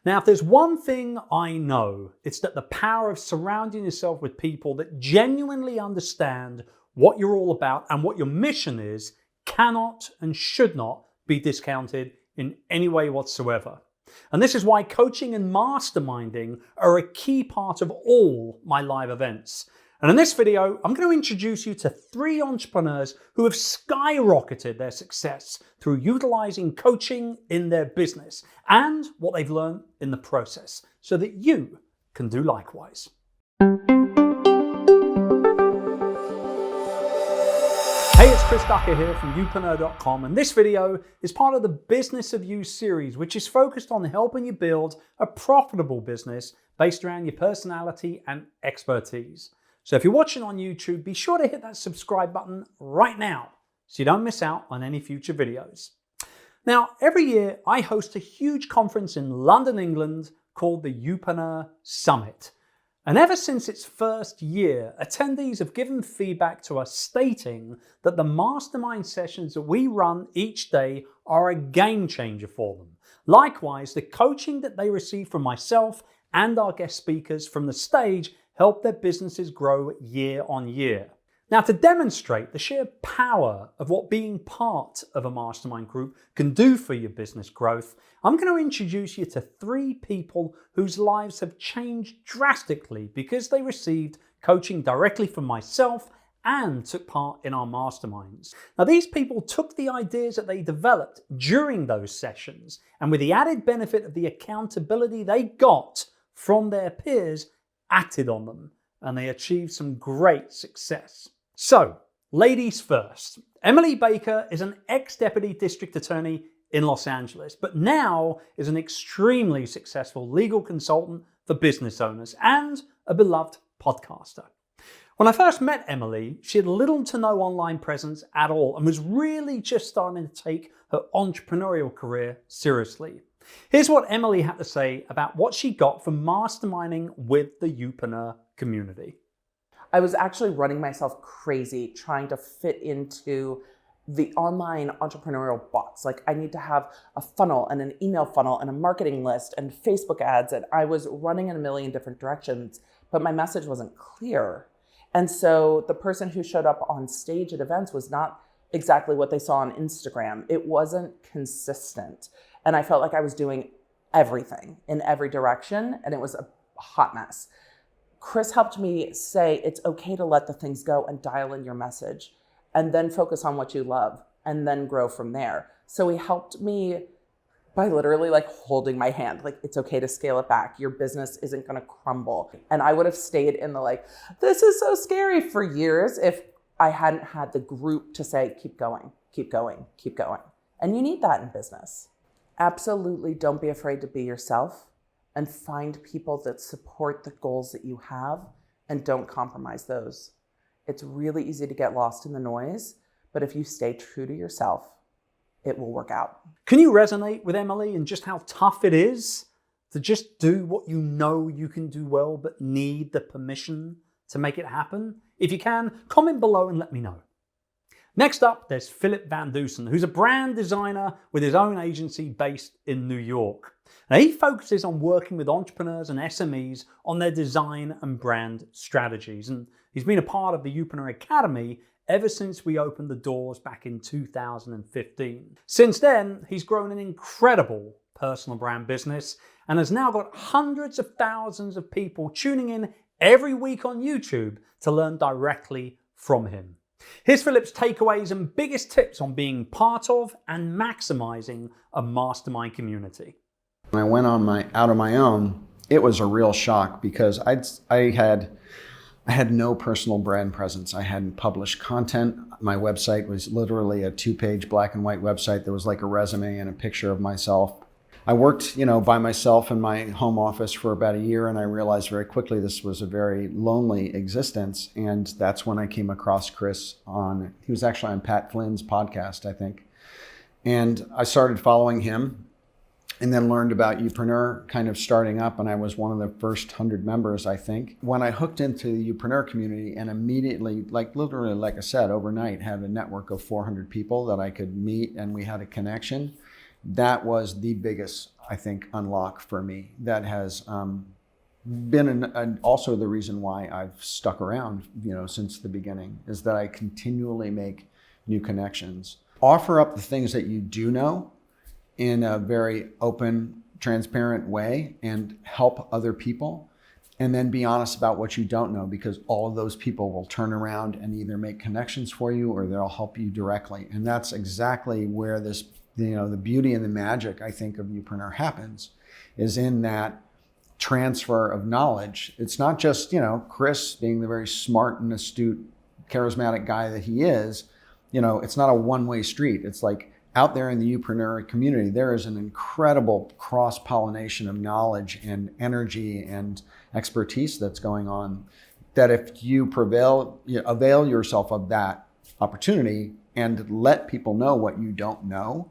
Now, if there's one thing I know, it's that the power of surrounding yourself with people that genuinely understand what you're all about and what your mission is cannot and should not be discounted in any way whatsoever. And this is why coaching and masterminding are a key part of all my live events. And in this video, I'm going to introduce you to 3 entrepreneurs who have skyrocketed their success through utilizing coaching in their business and what they've learned in the process so that you can do likewise. Hey, it's Chris Ducker here from Youpreneur.com, and this video is part of the Business of You series, which is focused on helping you build a profitable business based around your personality and expertise. So if you're watching on YouTube, be sure to hit that subscribe button right now so you don't miss out on any future videos. Now, every year I host a huge conference in London, England called the Youpreneur Summit. And ever since its first year, attendees have given feedback to us stating that the mastermind sessions that we run each day are a game changer for them. Likewise, the coaching that they receive from myself and our guest speakers from the stage help their businesses grow year on year. Now, to demonstrate the sheer power of what being part of a mastermind group can do for your business growth, I'm going to introduce you to 3 people whose lives have changed drastically because they received coaching directly from myself and took part in our masterminds. Now, these people took the ideas that they developed during those sessions, and with the added benefit of the accountability they got from their peers, acted on them, and they achieved some great success. So, ladies first. Emily Baker is an ex-deputy district attorney in Los Angeles, but now is an extremely successful legal consultant for business owners and a beloved podcaster. When I first met Emily, she had little to no online presence at all and was really just starting to take her entrepreneurial career seriously. Here's what Emily had to say about what she got from masterminding with the Youpreneur community. I was actually running myself crazy trying to fit into the online entrepreneurial box. Like, I need to have a funnel and an email funnel and a marketing list and Facebook ads. And I was running in a million different directions, but my message wasn't clear. And so the person who showed up on stage at events was not exactly what they saw on Instagram. It wasn't consistent. And I felt like I was doing everything in every direction, and it was a hot mess. Chris helped me say it's okay to let the things go and dial in your message, and then focus on what you love, and then grow from there. So he helped me by literally holding my hand. It's okay to scale it back. Your business isn't gonna crumble. And I would have stayed in the this is so scary for years if I hadn't had the group to say, keep going, keep going, keep going. And you need that in business. Absolutely don't be afraid to be yourself and find people that support the goals that you have and don't compromise those. It's really easy to get lost in the noise, but if you stay true to yourself, it will work out. Can you resonate with Emily and just how tough it is to just do what you know you can do well but need the permission to make it happen? If you can, comment below and let me know. Next up, there's Philip Van Dusen, who's a brand designer with his own agency based in New York. Now, he focuses on working with entrepreneurs and SMEs on their design and brand strategies. And he's been a part of the Youpreneur Academy ever since we opened the doors back in 2015. Since then, he's grown an incredible personal brand business and has now got hundreds of thousands of people tuning in every week on YouTube to learn directly from him. Here's Philip's takeaways and biggest tips on being part of and maximizing a mastermind community. When I went out on my own, it was a real shock because I had no personal brand presence. I hadn't published content. My website was literally a 2-page black and white website that was like a resume and a picture of myself. I worked, by myself in my home office for about a year, and I realized very quickly this was a very lonely existence. And that's when I came across Chris he was actually on Pat Flynn's podcast, I think. And I started following him and then learned about Youpreneur kind of starting up, and I was one of the first 100 members, I think. When I hooked into the Youpreneur community and immediately, literally, like I said, overnight, had a network of 400 people that I could meet, and we had a connection. that was the biggest, I think, unlock for me. That has been also the reason why I've stuck around, since the beginning, is that I continually make new connections. Offer up the things that you do know in a very open, transparent way and help other people. And then be honest about what you don't know, because all of those people will turn around and either make connections for you or they'll help you directly. And that's exactly where this, the beauty and the magic, I think, of Youpreneur happens, is in that transfer of knowledge. It's not just, Chris being the very smart and astute, charismatic guy that he is. It's not a one-way street. It's like out there in the Youpreneur community, there is an incredible cross-pollination of knowledge and energy and expertise that's going on, that if you avail yourself of that opportunity and let people know what you don't know,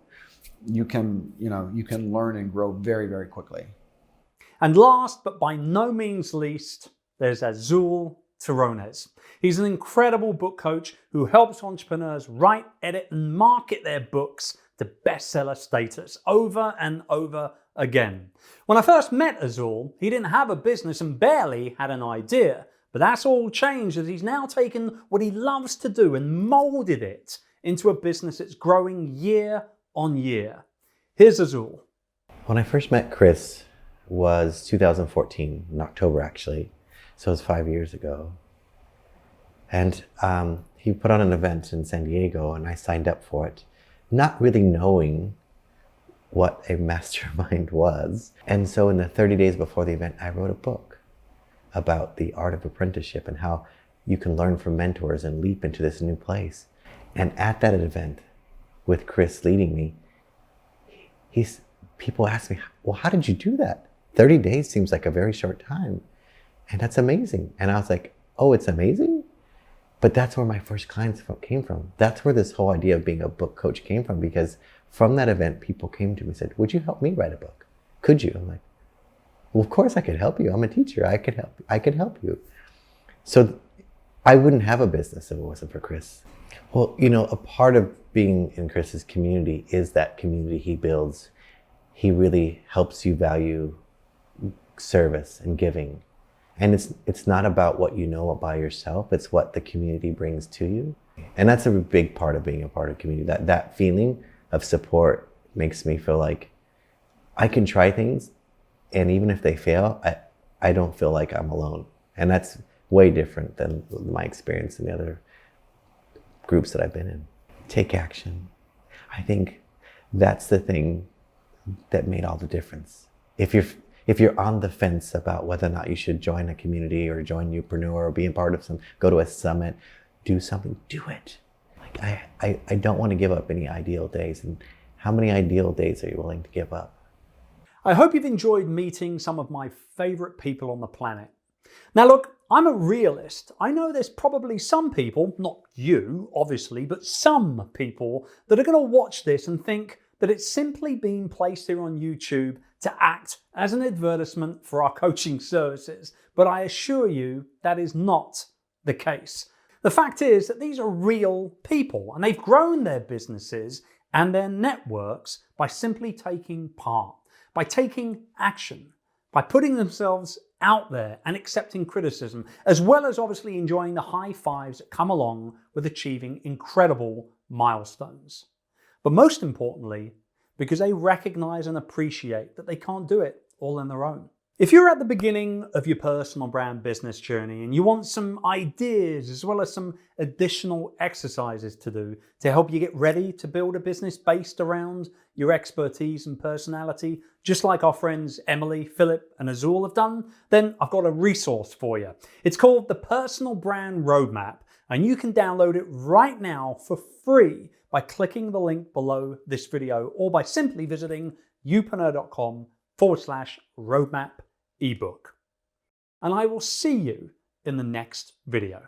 you can learn and grow very, very quickly. And last, but by no means least, there's Azul Reyes. He's an incredible book coach who helps entrepreneurs write, edit, and market their books to bestseller status over and over again. When I first met Azul, he didn't have a business and barely had an idea. But that's all changed, as he's now taken what he loves to do and molded it into a business that's growing year on year. Here's Azul. When I first met Chris was 2014, in October actually. So it was 5 years ago. And he put on an event in San Diego and I signed up for it, not really knowing what a mastermind was. And so in the 30 days before the event, I wrote a book about the art of apprenticeship and how you can learn from mentors and leap into this new place. And at that event, with Chris leading me, people asked me, well, how did you do that? 30 days seems like a very short time. And that's amazing. And I was like, oh, it's amazing? But that's where my first clients came from. That's where this whole idea of being a book coach came from, because from that event, people came to me and said, would you help me write a book? Could you? I'm like, well, of course I could help you. I'm a teacher. I could help you. So I wouldn't have a business if it wasn't for Chris. Well, a part of being in Chris's community is that community he builds. He really helps you value service and giving. And it's not about what you know by yourself, it's what the community brings to you. And that's a big part of being a part of community. That feeling of support makes me feel like I can try things, and even if they fail, I don't feel like I'm alone. And that's way different than my experience in the other groups that I've been in. Take action. I think that's the thing that made all the difference. If you're on the fence about whether or not you should join a community or join Youpreneur or be a part of go to a summit, do something, do it. Like I don't want to give up any ideal days. And how many ideal days are you willing to give up? I hope you've enjoyed meeting some of my favorite people on the planet. Now look, I'm a realist. I know there's probably some people, not you, obviously, but some people that are going to watch this and think that it's simply been placed here on YouTube to act as an advertisement for our coaching services. But I assure you that is not the case. The fact is that these are real people, and they've grown their businesses and their networks by simply taking part, by taking action, by putting themselves out there and accepting criticism, as well as obviously enjoying the high fives that come along with achieving incredible milestones. But most importantly, because they recognize and appreciate that they can't do it all on their own. If you're at the beginning of your personal brand business journey and you want some ideas as well as some additional exercises to do to help you get ready to build a business based around your expertise and personality, just like our friends Emily, Philip, and Azul have done, then I've got a resource for you. It's called the Personal Brand Roadmap, and you can download it right now for free by clicking the link below this video or by simply visiting youpreneur.com/roadmap ebook. And I will see you in the next video.